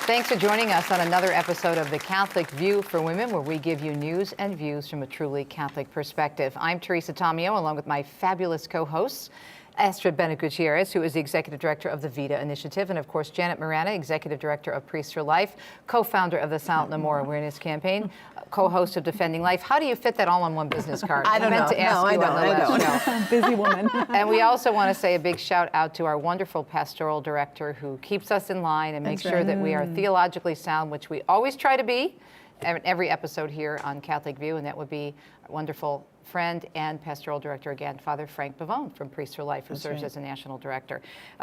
Thanks for joining us on another episode of The Catholic View for Women, where we give you news and views from a truly Catholic perspective. I'm Teresa Tomeo, along with my fabulous co-hosts, Astrid Bennett Gutierrez, who is the Executive Director of the VITA Initiative, and of course, Janet Marana, Executive Director of Priests for Life, co-founder of the Silent No More Awareness Campaign, co-host of Defending Life. How do you fit that all on one business card? I don't know. meant to ask you on the last show. Busy woman. And we also want to say a big shout out to our wonderful pastoral director who keeps us in line and makes sure that we are theologically sound, which we always try to be in every episode here on Catholic View, and that would be our wonderful friend and pastoral director again, Father Frank Pavone from Priests for Life, who serves as a national director.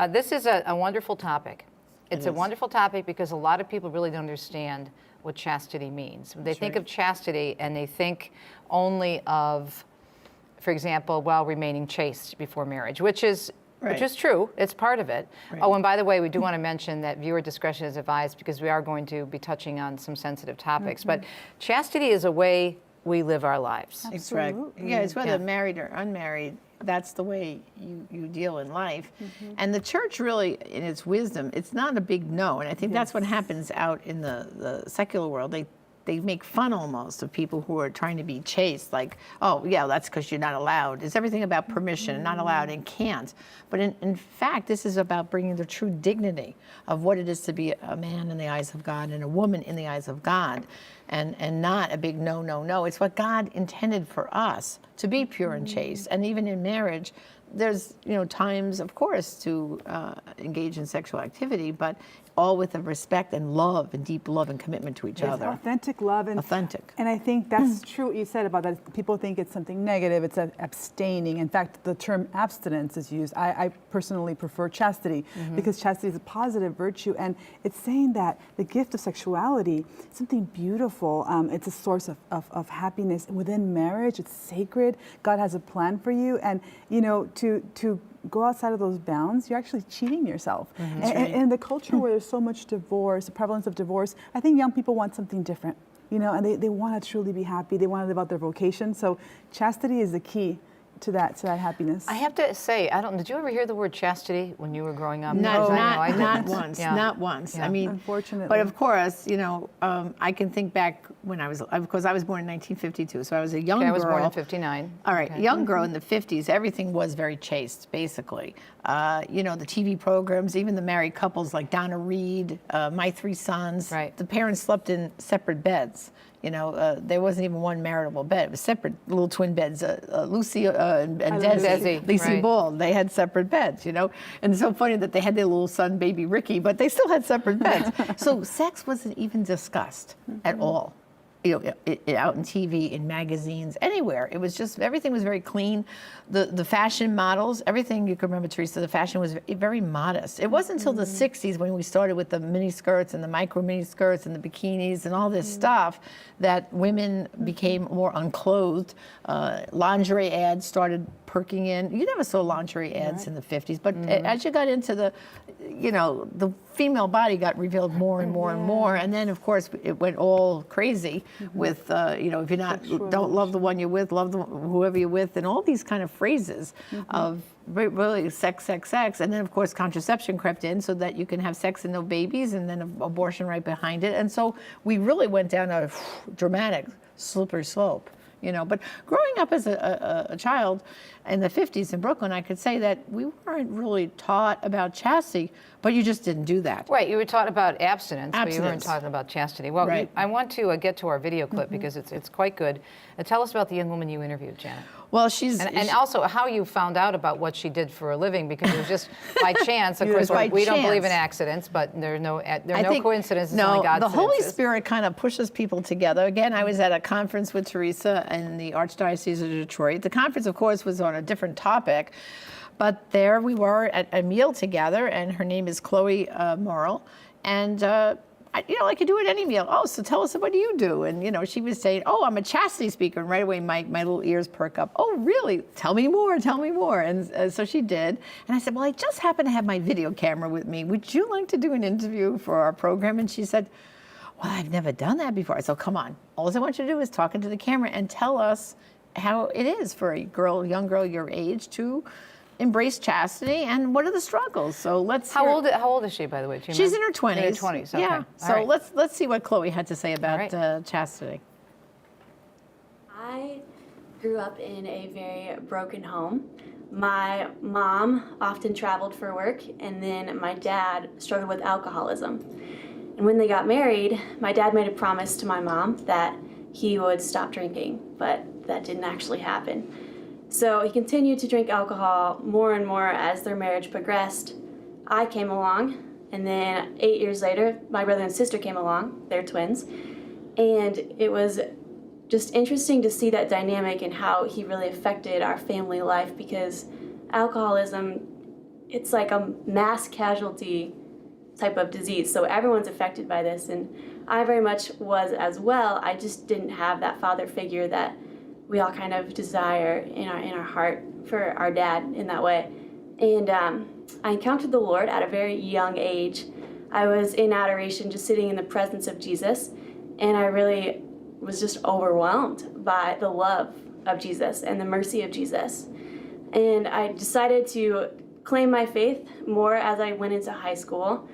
This is a wonderful topic. It's a wonderful topic because a lot of people really don't understand what chastity means. They think of chastity and they think only of, for example, while remaining chaste before marriage, which is true. It's part of it. Oh, and by the way, we do want to mention that viewer discretion is advised because we are going to be touching on some sensitive topics. But chastity is a way we live our lives. That's right. Yeah, it's whether married or unmarried. That's the way you deal in life. And the church really, in its wisdom, it's not a big no. And I think that's what happens out in the secular world. They make fun almost of people who are trying to be chaste, like, oh, yeah, that's because you're not allowed. It's everything about permission, not allowed and can't. But in fact, this is about bringing the true dignity of what it is to be a man in the eyes of God and a woman in the eyes of God, and not a big no, no, no. It's what God intended for us, to be pure and chaste. And even in marriage, there's times, of course, to engage in sexual activity, but all with a respect and love and deep love and commitment to each other. Authentic love. And authentic. And I think that's true what you said about that. People think it's something negative. It's abstaining. In fact, the term abstinence is used. I personally prefer chastity because chastity is a positive virtue. And it's saying that the gift of sexuality is something beautiful. It's a source of happiness. Within marriage, it's sacred. God has a plan for you. And, to go outside of those bounds, you're actually cheating yourself. And in the culture where there's so much divorce, the prevalence of divorce, I think young people want something different, and they want to truly be happy. They want to live out their vocation. So chastity is the key to that happiness. I have to say, did you ever hear the word chastity when you were growing up? Not once. Yeah. I mean, unfortunately. But of course, I can think back when I was born in 1952, so I was a young girl. I was born in 59. All right, young girl in the 50s, everything was very chaste, basically. The TV programs, even the married couples like Donna Reed, My Three Sons, the parents slept in separate beds. There wasn't even one maritable bed. It was separate little twin beds. Lucy and Desi, Lacey Ball, they had separate beds, And it's so funny that they had their little son, baby Ricky, but they still had separate beds. So sex wasn't even discussed at all. Out in TV, in magazines, anywhere. It was just, everything was very clean. The fashion models, everything you can remember, Teresa, the fashion was very modest. It wasn't until the 60s when we started with the mini skirts and the micro mini skirts and the bikinis and all this stuff that women became more unclothed. Lingerie ads started perking in. You never saw lingerie ads in the 50s, but as you got into the female body got revealed more and more and more, and then of course it went all crazy with if you're not, don't love the one you're with, love whoever you're with, and all these kind of phrases of really sex, and then of course contraception crept in so that you can have sex and no babies, and then abortion right behind it, and so we really went down a dramatic slippery slope. But growing up as a child in the 50s in Brooklyn, I could say that we weren't really taught about chastity, but you just didn't do that. Right, you were taught about abstinence. But you weren't talking about chastity. Well, I want to get to our video clip because it's quite good. Tell us about the young woman you interviewed, Janet. Well, she's... And also how you found out about what she did for a living, because it was just by chance. Of course, we don't believe in accidents, but there are no coincidences, only God's. The Holy Spirit kind of pushes people together. Again, I was at a conference with Teresa in the Archdiocese of Detroit. The conference, of course, was on a different topic, but there we were at a meal together, and her name is Chloe Morrill, and like you do at any meal. Oh, so tell us, what do you do? And, she was saying, oh, I'm a chastity speaker. And right away, my little ears perk up. Oh, really? Tell me more. And so she did. And I said, well, I just happen to have my video camera with me. Would you like to do an interview for our program? And she said, well, I've never done that before. I said, come on. All I want you to do is talk into the camera and tell us how it is for a young girl your age to embrace chastity, and what are the struggles? So let's. How old is she, by the way? She's in her 20s. In her 20s. Okay. Yeah. So let's see what Chloe had to say about chastity. I grew up in a very broken home. My mom often traveled for work, and then my dad struggled with alcoholism. And when they got married, my dad made a promise to my mom that he would stop drinking, but that didn't actually happen. So he continued to drink alcohol more and more as their marriage progressed. I came along, and then 8 years later, my brother and sister came along. They're twins. And it was just interesting to see that dynamic and how he really affected our family life, because alcoholism, it's like a mass casualty type of disease. So everyone's affected by this, and I very much was as well. I just didn't have that father figure that we all kind of desire in our heart for our dad in that way. And I encountered the Lord at a very young age. I was in adoration, just sitting in the presence of Jesus, and I really was just overwhelmed by the love of Jesus and the mercy of Jesus. And I decided to claim my faith more as I went into high school.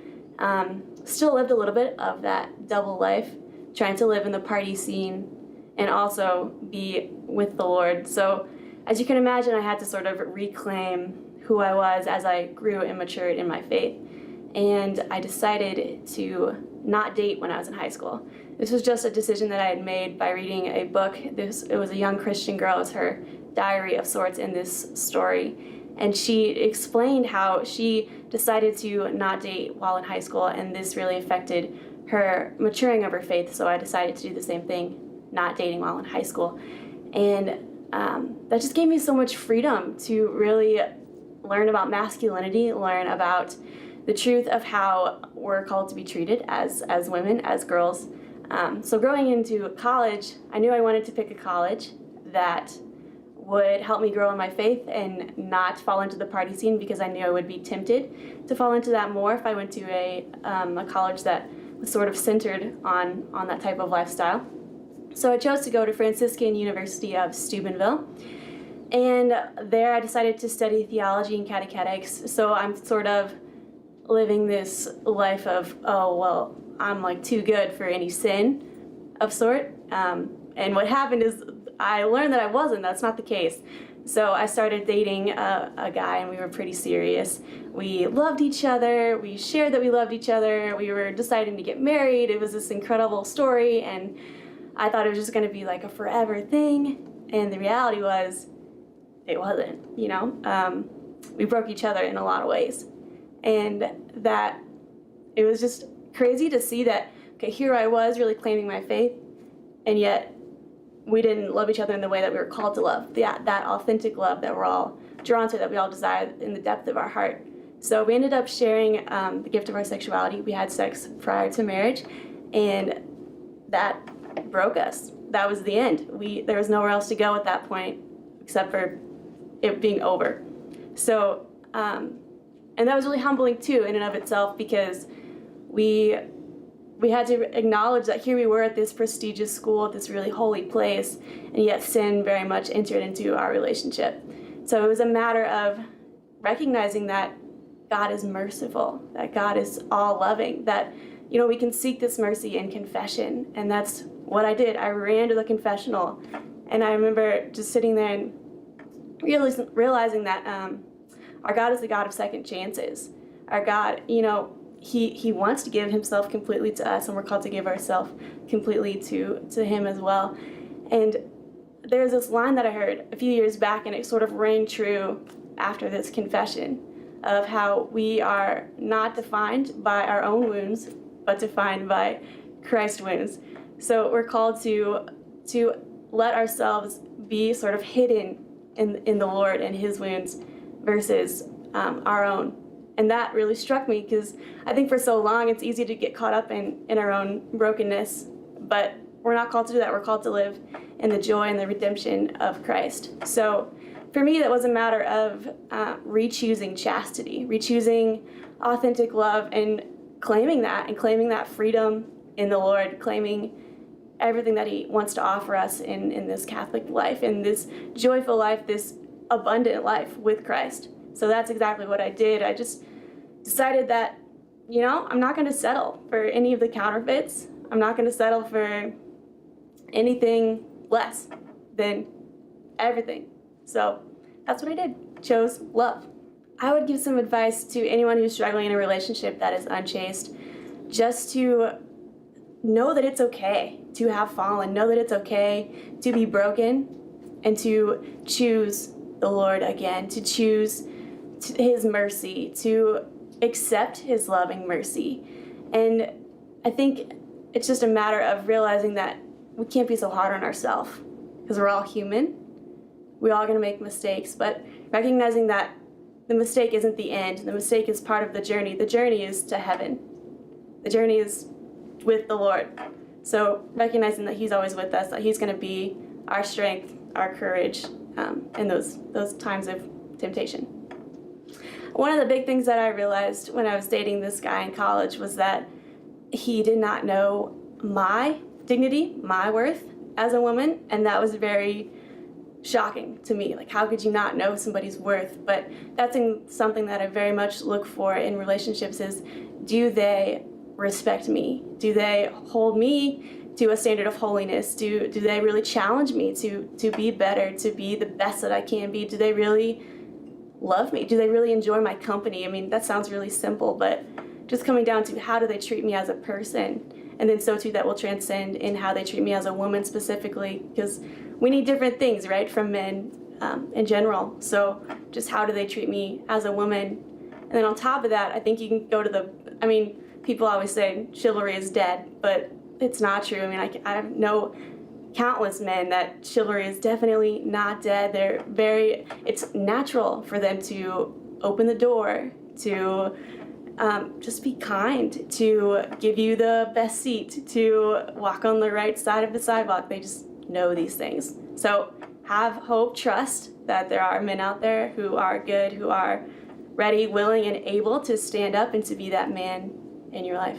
Still lived a little bit of that double life, trying to live in the party scene and also be with the Lord. So as you can imagine, I had to sort of reclaim who I was as I grew and matured in my faith. And I decided to not date when I was in high school. This was just a decision that I had made by reading a book. It was a young Christian girl. It was her diary of sorts in this story. And she explained how she decided to not date while in high school, and this really affected her maturing of her faith. So I decided to do the same thing, not dating while in high school. And that just gave me so much freedom to really learn about masculinity, learn about the truth of how we're called to be treated as women, as girls. So going into college, I knew I wanted to pick a college that would help me grow in my faith and not fall into the party scene, because I knew I would be tempted to fall into that more if I went to a college that was sort of centered on that type of lifestyle. So I chose to go to Franciscan University of Steubenville. And there I decided to study theology and catechetics. So I'm sort of living this life of, oh, well, I'm like too good for any sin of sort. And what happened is I learned that I wasn't. That's not the case. So I started dating a guy, and we were pretty serious. We loved each other. We shared that we loved each other. We were deciding to get married. It was this incredible story, and I thought it was just going to be like a forever thing. And the reality was, it wasn't, you know. We broke each other in a lot of ways. And that it was just crazy to see that, okay, here I was really claiming my faith, and yet we didn't love each other in the way that we were called to love, that authentic love that we're all drawn to, that we all desire in the depth of our heart. So we ended up sharing the gift of our sexuality. We had sex prior to marriage, and that broke us. That was the end. There was nowhere else to go at that point except for it being over. So, and that was really humbling too in and of itself, because we had to acknowledge that here we were at this prestigious school, at this really holy place, and yet sin very much entered into our relationship. So it was a matter of recognizing that God is merciful, that God is all-loving, that, you know, we can seek this mercy in confession, and that's what I did. I ran to the confessional, and I remember just sitting there and realizing that our God is the God of second chances. Our God, you know, He wants to give himself completely to us, and we're called to give ourselves completely to him as well. And there's this line that I heard a few years back, and it sort of rang true after this confession of how we are not defined by our own wounds, but defined by Christ's wounds. So we're called to let ourselves be sort of hidden in the Lord and his wounds versus our own. And that really struck me, because I think for so long it's easy to get caught up in our own brokenness, but we're not called to do that. We're called to live in the joy and the redemption of Christ. So for me, that was a matter of re-choosing chastity, re-choosing authentic love, and claiming that freedom in the Lord, claiming everything that he wants to offer us in this Catholic life, in this joyful life, this abundant life with Christ. So that's exactly what I did. I just decided that, you know, I'm not going to settle for any of the counterfeits. I'm not going to settle for anything less than everything. So that's what I did. Chose love. I would give some advice to anyone who's struggling in a relationship that is unchaste, just to know that it's okay to have fallen, know that it's okay to be broken, and to choose the Lord again, to choose his mercy, to accept his loving mercy. And I think it's just a matter of realizing that we can't be so hard on ourselves, because we're all human. We're all going to make mistakes, but recognizing that the mistake isn't the end. The mistake is part of the journey. The journey is to heaven. The journey is with the Lord. So recognizing that he's always with us, that he's going to be our strength, our courage in those times of temptation. One of the big things that I realized when I was dating this guy in college was that he did not know my dignity, my worth as a woman, and that was very shocking to me. Like, how could you not know somebody's worth? But that's something that I very much look for in relationships is, do they respect me? Do they hold me to a standard of holiness? Do they really challenge me to be better, to be the best that I can be? Do they really love me? Do they really enjoy my company? I mean, that sounds really simple, but just coming down to how do they treat me as a person? And then so too that will transcend in how they treat me as a woman specifically, because we need different things, right, from men in general. So just how do they treat me as a woman? And then on top of that, I think you can go to people always say chivalry is dead, but it's not true. I mean, I know countless men that chivalry is definitely not dead. It's natural for them to open the door, to just be kind, to give you the best seat, to walk on the right side of the sidewalk. They just know these things. So have hope, trust that there are men out there who are good, who are ready, willing, and able to stand up and to be that man in your life.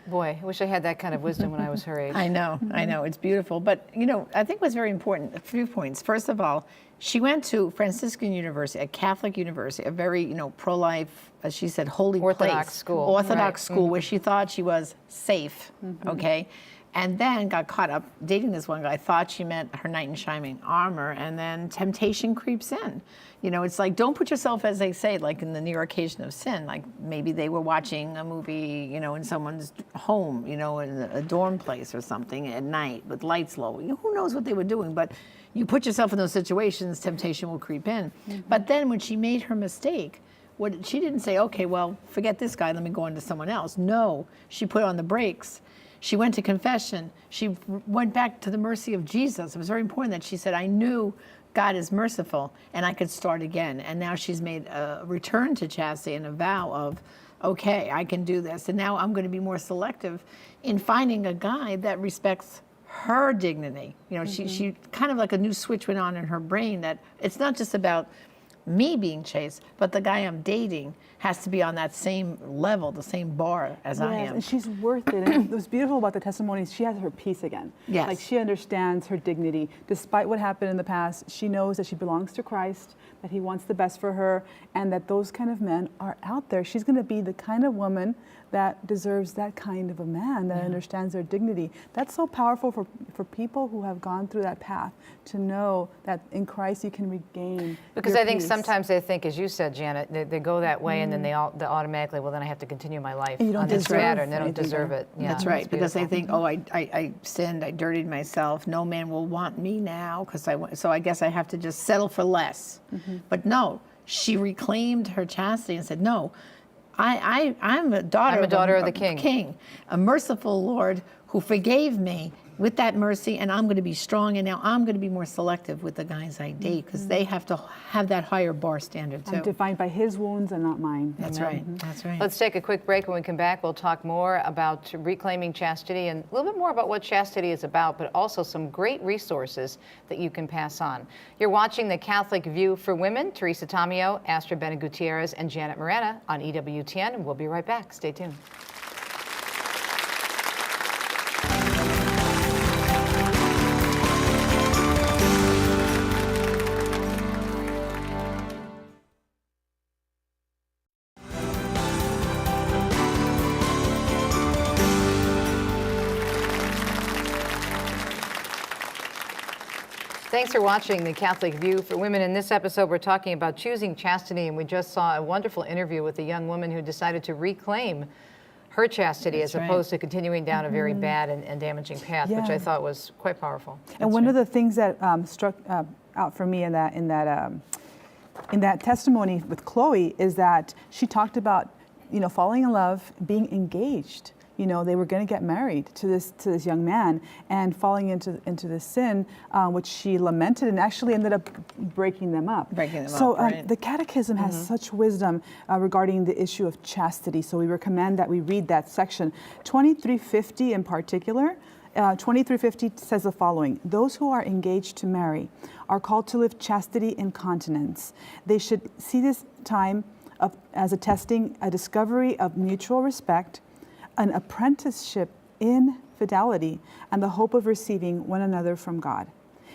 Boy, I wish I had that kind of wisdom when I was her age. I know, it's beautiful. But, you know, I think what's very important, a few points. First of all, she went to Franciscan University, a Catholic university, a very, pro-life, as she said, holy Orthodox place. school. Orthodox school, where she thought she was safe, okay? And then got caught up dating this one guy, thought she meant her knight in shining armor, and then temptation creeps in. It's like, don't put yourself, as they say, like in the near occasion of sin, like maybe they were watching a movie, in someone's home, in a dorm place or something at night with lights low. Who knows what they were doing, but you put yourself in those situations, temptation will creep in. But then when she made her mistake, she didn't say, okay, well, forget this guy, let me go on to someone else. No, she put on the brakes. She went to confession. She went back to the mercy of Jesus. It was very important that she said, I knew God is merciful and I could start again. And now she's made a return to chastity and a vow of, okay, I can do this. And now I'm going to be more selective in finding a guy that respects her dignity. She kind of like a new switch went on in her brain that it's not just about me being chaste, but the guy I'm dating has to be on that same level, the same bar as I am. And she's worth it. And what's beautiful about the testimony is she has her peace again. Yes. Like, she understands her dignity. Despite what happened in the past, she knows that she belongs to Christ, that he wants the best for her, and that those kind of men are out there. She's going to be the kind of woman that deserves that kind of a man that understands their dignity. That's so powerful for people who have gone through that path, to know that in Christ you can regain Because your I think peace. sometimes they think, as you said, Janet, they go that way and then they automatically, well, then I have to continue my life And you don't on this deserve matter, and they don't anything deserve better. it. Yeah, That's right, it's because they beautiful. think, oh, I sinned, I dirtied myself. No man will want me now, so I guess I have to just settle for less. But no, she reclaimed her chastity and said, no, I'm a daughter. I'm a daughter of the King. A merciful Lord who forgave me with that mercy, and I'm going to be strong, and now I'm going to be more selective with the guys I date, because they have to have that higher bar standard too. I'm defined by his wounds and not mine. That's Amen. right. That's right. Let's take a quick break. When we come back, we'll talk more about reclaiming chastity and a little bit more about what chastity is about, but also some great resources that you can pass on. You're watching The Catholic View for Women. Teresa Tomeo, Astra Bene-Gutierrez, and Janet Morena on EWTN. And we'll be right back. Stay tuned. Thanks for watching The Catholic View for Women. In this episode, we're talking about choosing chastity, and we just saw a wonderful interview with a young woman who decided to reclaim her chastity as opposed to continuing down a very bad and damaging path, which I thought was quite powerful. And one of the things that struck out for me in that testimony with Chloe is that she talked about, falling in love, being engaged. They were going to get married to this young man, and falling into this sin, which she lamented and actually ended up breaking them up. So the Catechism has such wisdom regarding the issue of chastity. So we recommend that we read that section. 2350 in particular. 2350 says the following: those who are engaged to marry are called to live chastity in continence. They should see this time as a discovery of mutual respect, an apprenticeship in fidelity, and the hope of receiving one another from God.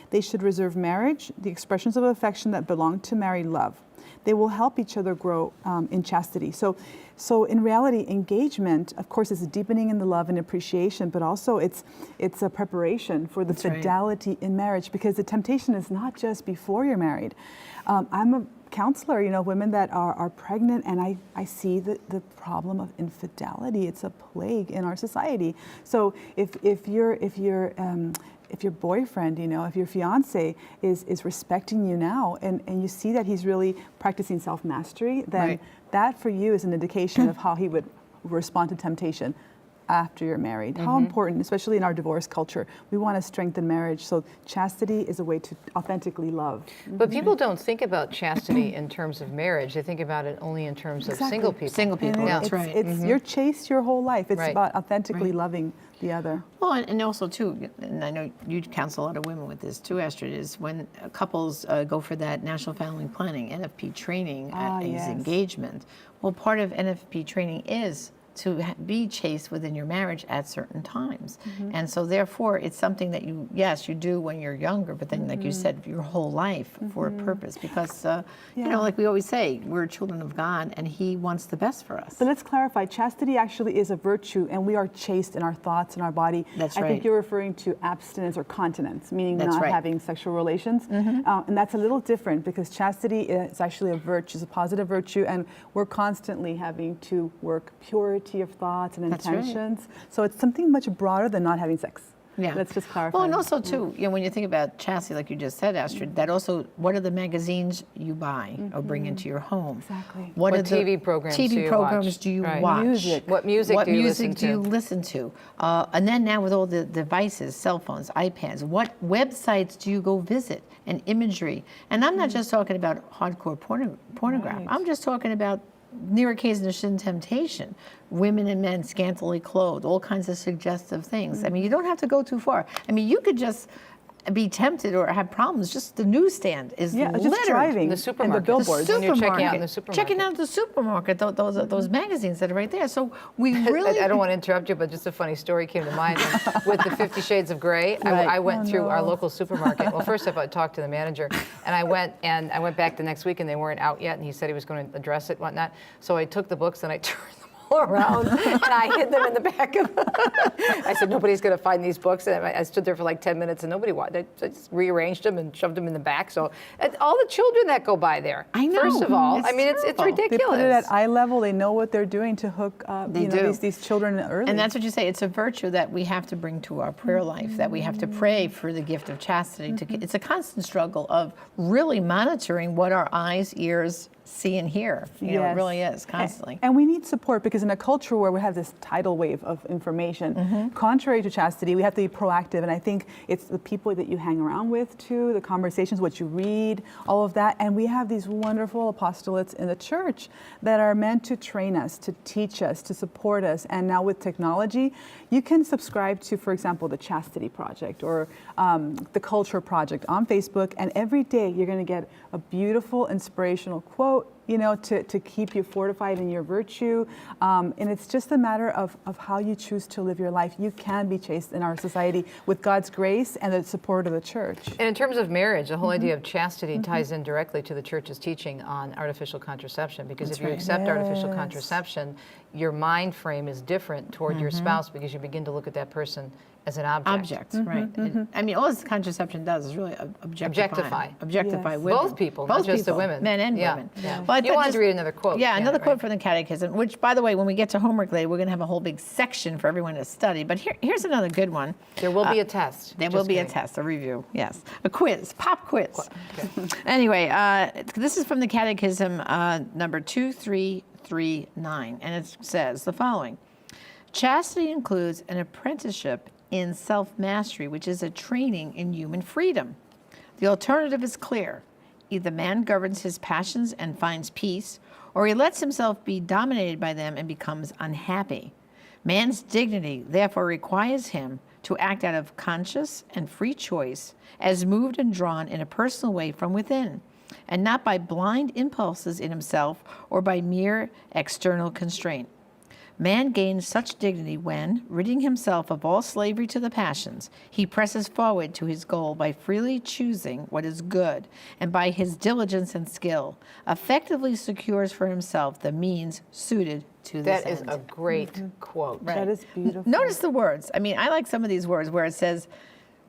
They should reserve marriage, the expressions of affection that belong to married love. They will help each other grow in chastity. So in reality, engagement, of course, is a deepening in the love and appreciation, but also it's a preparation for the fidelity in marriage, because the temptation is not just before you're married. I'm a counselor, women that are pregnant, and I see the problem of infidelity. It's a plague in our society. So if your boyfriend, if your fiance is respecting you now, and you see that he's really practicing self-mastery, then that for you is an indication of how he would respond to temptation after you're married. How important, especially in our divorce culture, we want to strengthen marriage. So chastity is a way to authentically love. But people don't think about chastity in terms of marriage. They think about it only in terms of single people. Single people, that's right. It's you're chaste your whole life. It's about authentically loving the other. Well, and also too, and I know you counsel a lot of women with this too, Astrid, is when couples go for that National Family Planning, NFP training at his engagement. Well, part of NFP training is to be chaste within your marriage at certain times. And so therefore it's something that you do when you're younger, but then like you said, your whole life for a purpose, because like we always say, we're children of God and He wants the best for us. But let's clarify, chastity actually is a virtue, and we are chaste in our thoughts and our body. That's I think you're referring to abstinence or continence, meaning not having sexual relations. And that's a little different, because chastity is actually a virtue, it's a positive virtue, and we're constantly having to work purity of thoughts and intentions. So it's something much broader than not having sex. Let's just clarify. Well, and also too, when you think about chastity, like you just said, Astrid, that also, what are the magazines you buy or bring into your home? Exactly. What TV programs do you watch? do you watch? Music. What music do you listen to? And then now with all the devices, cell phones, iPads, what websites do you go visit? And imagery. And I'm not just talking about hardcore pornography. I'm just talking about near occasion of sin temptation, women and men scantily clothed, all kinds of suggestive things. I mean, you don't have to go too far. I mean, you could just be tempted or have problems. Just the newsstand is littered. Just driving. The supermarket. And the billboards. When you're checking out in the supermarket. Checking out the supermarket, those magazines that are right there. So we really... I don't want to interrupt you, but just a funny story came to mind. With the 50 Shades of Grey, I went through our local supermarket. Well, first off, I talked to the manager, and I went back the next week, and they weren't out yet, and he said he was going to address it and whatnot. So I took the books, and I turned them all around, and I hid them in the back of I said, nobody's going to find these books. And I stood there for like 10 minutes, and nobody wanted. I just rearranged them and shoved them in the back. So all the children that go by there. I know. First of all, it's ridiculous. They put it at eye level. They know what they're doing to hook these children early. And that's what you say. It's a virtue that we have to bring to our prayer life, that we have to pray for the gift of chastity. It's a constant struggle of really monitoring what our eyes, ears see and hear. You know, it really is, constantly. And we need support, because in a culture where we have this tidal wave of information, contrary to chastity, we have to be proactive. And I think it's the people that you hang around with too, the conversations, what you read, all of that. And we have these wonderful apostolates in the church that are meant to train us, to teach us, to support us. And now with technology, you can subscribe to, for example, the Chastity Project or the Culture Project on Facebook. And every day you're going to get a beautiful, inspirational quote, to keep you fortified in your virtue. And it's just a matter of how you choose to live your life. You can be chaste in our society with God's grace and the support of the church. And in terms of marriage, the whole idea of chastity ties in directly to the church's teaching on artificial contraception, because if you accept artificial contraception, your mind frame is different toward your spouse, because you begin to look at that person as an object. Right. I mean, all this contraception does is really objectify Yes. women. Both people, not just the women. Men and women. Well, You wanted to read another quote. Yeah, another quote from the Catechism, which, by the way, when we get to homework later, we're going to have a whole big section for everyone to study. But here's another good one. There will be a test. There will be a test, a review, yes. A quiz, pop quiz. Anyway, this is from the Catechism number 2339, and it says the following. Chastity includes an apprenticeship in self-mastery, which is a training in human freedom. The alternative is clear. Either man governs his passions and finds peace, or he lets himself be dominated by them and becomes unhappy. Man's dignity therefore requires him to act out of conscious and free choice, as moved and drawn in a personal way from within, and not by blind impulses in himself or by mere external constraint. Man gains such dignity when, ridding himself of all slavery to the passions, he presses forward to his goal by freely choosing what is good, and by his diligence and skill, effectively secures for himself the means suited to this end. That is a great quote. Right. That is beautiful. Notice the words. I mean, I like some of these words where it says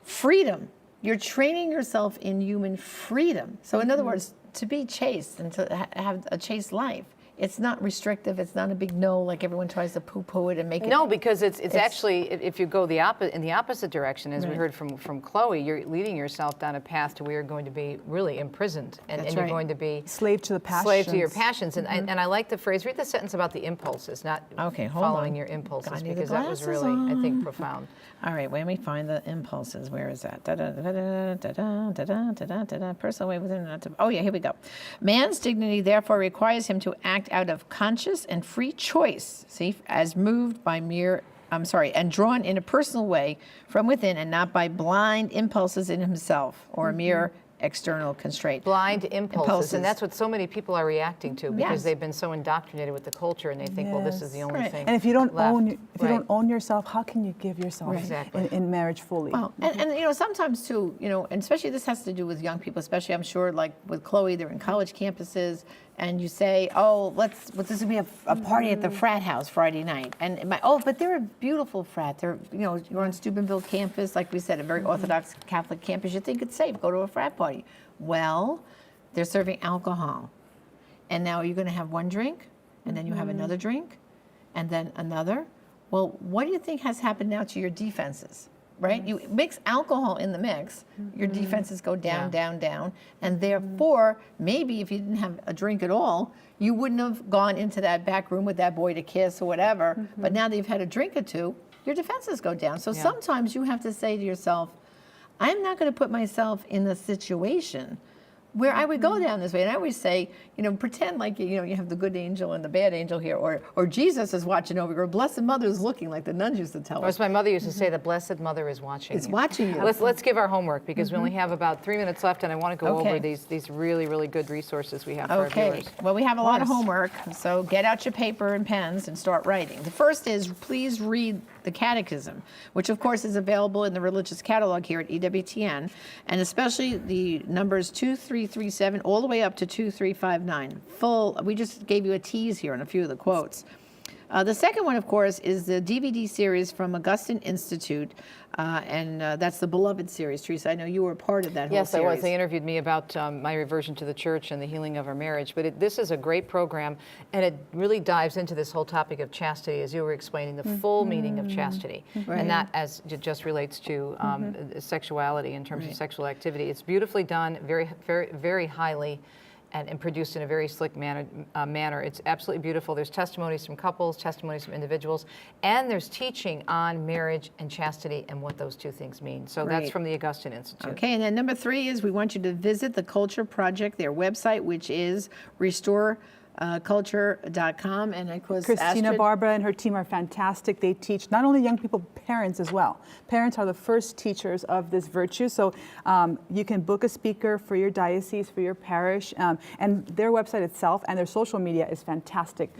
freedom. You're training yourself in human freedom. So in other words, to be chaste and to have a chaste life, it's not restrictive. It's not a big no, like everyone tries to poo-poo it and make it. No, because it's actually, if you go in the opposite direction, as we heard from Chloe, you're leading yourself down a path to where you're going to be really imprisoned, and you're going to be slave to the passions. Slave to your passions. And I like the phrase. Read the sentence about the impulses, not following your impulses, because that was really, I think, profound. All right, let me find the impulses. Where is that? Personal way within. Oh yeah, here we go. Man's dignity therefore requires him to act out of conscious and free choice, as moved by and drawn in a personal way from within, and not by blind impulses in himself or mere external constraint. Blind impulses. And that's what so many people are reacting to, because Yes. they've been so indoctrinated with the culture, and they think, well, this is the only thing. And if you don't left. you don't own yourself, how can you give yourself Exactly. in marriage fully? Well, and sometimes too, and especially this has to do with young people, especially I'm sure like with Chloe, they're in college campuses, and you say, oh, this is gonna be a party at the frat house Friday night, and but they're a beautiful frat. They're you're on Steubenville campus, like we said, a very Orthodox Catholic campus. You think it's safe, go to a frat party. Well, they're serving alcohol, and now you're gonna have one drink, and then you have another drink, and then another. Well, what do you think has happened now to your defenses? Right? You mix alcohol in the mix, your defenses go down, down, down. And therefore, maybe if you didn't have a drink at all, you wouldn't have gone into that back room with that boy to kiss or whatever. But now that you've had a drink or two, your defenses go down. So sometimes you have to say to yourself, I'm not going to put myself in the situation where I would go down this way. And I always say, pretend like, you have the good angel and the bad angel here, or Jesus is watching over you, or Blessed Mother is looking, like the nuns used to tell Or us. as my mother used to say, the Blessed Mother is watching It's you. watching you. Let's give our homework, because we only have about 3 minutes left, and I want to go Okay. over these really, really good resources we have for our Okay, viewers. well, we have a lot of homework, so get out your paper and pens and start writing. The first is, please read the Catechism, which of course is available in the religious catalog here at EWTN, and especially the numbers 2337 all the way up to 2359. We just gave you a tease here on a few of the quotes. The second one, of course, is the DVD series from Augustine Institute, and that's the Beloved series. Teresa, I know you were a part of that whole Yes, series. I was. They interviewed me about my reversion to the church and the healing of our marriage. But this is a great program, and it really dives into this whole topic of chastity, as you were explaining, the full meaning of chastity, and not as it just relates to sexuality in terms of sexual activity. It's beautifully done, very, very, very highly, and produced in a very slick manner. It's absolutely beautiful. There's testimonies from couples, testimonies from individuals, and there's teaching on marriage and chastity and what those two things mean. So that's from the Augustine Institute. Okay, and then number 3 is we want you to visit the Culture Project, their website, which is culture.com. And of course, Christina Astrid. Barbara and her team are fantastic. They teach not only young people, parents as well. Parents are the first teachers of this virtue. So you can book a speaker for your diocese, for your parish, and their website itself and their social media is fantastic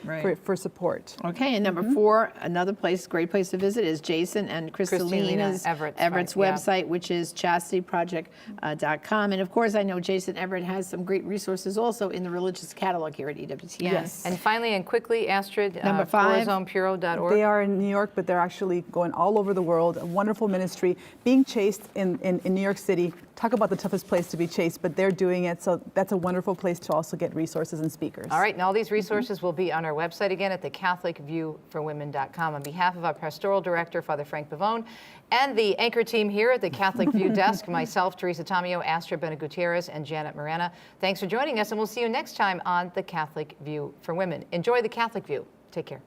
for support. Okay, and number 4, another great place to visit is Jason and Kristalina's Everett's website, which is chastityproject.com. And of course, I know Jason Everett has some great resources also in the religious catalog here at EWTN. Yes. And finally and quickly, Astrid, number 5, corazonpuro.org. They are in New York, but they're actually going all over the world. A wonderful ministry. Being chaste in New York City, talk about the toughest place to be chaste, but they're doing it. So that's a wonderful place to also get resources and speakers. All right, and all these resources will be on our website again at thecatholicviewforwomen.com. On behalf of our pastoral director, Father Frank Pavone, and the anchor team here at the Catholic View desk, myself, Teresa Tamio, Astrid Bena-Gutierrez, and Janet Morena, thanks for joining us, and we'll see you next time on The Catholic View for Women. Enjoy The Catholic View. Take care.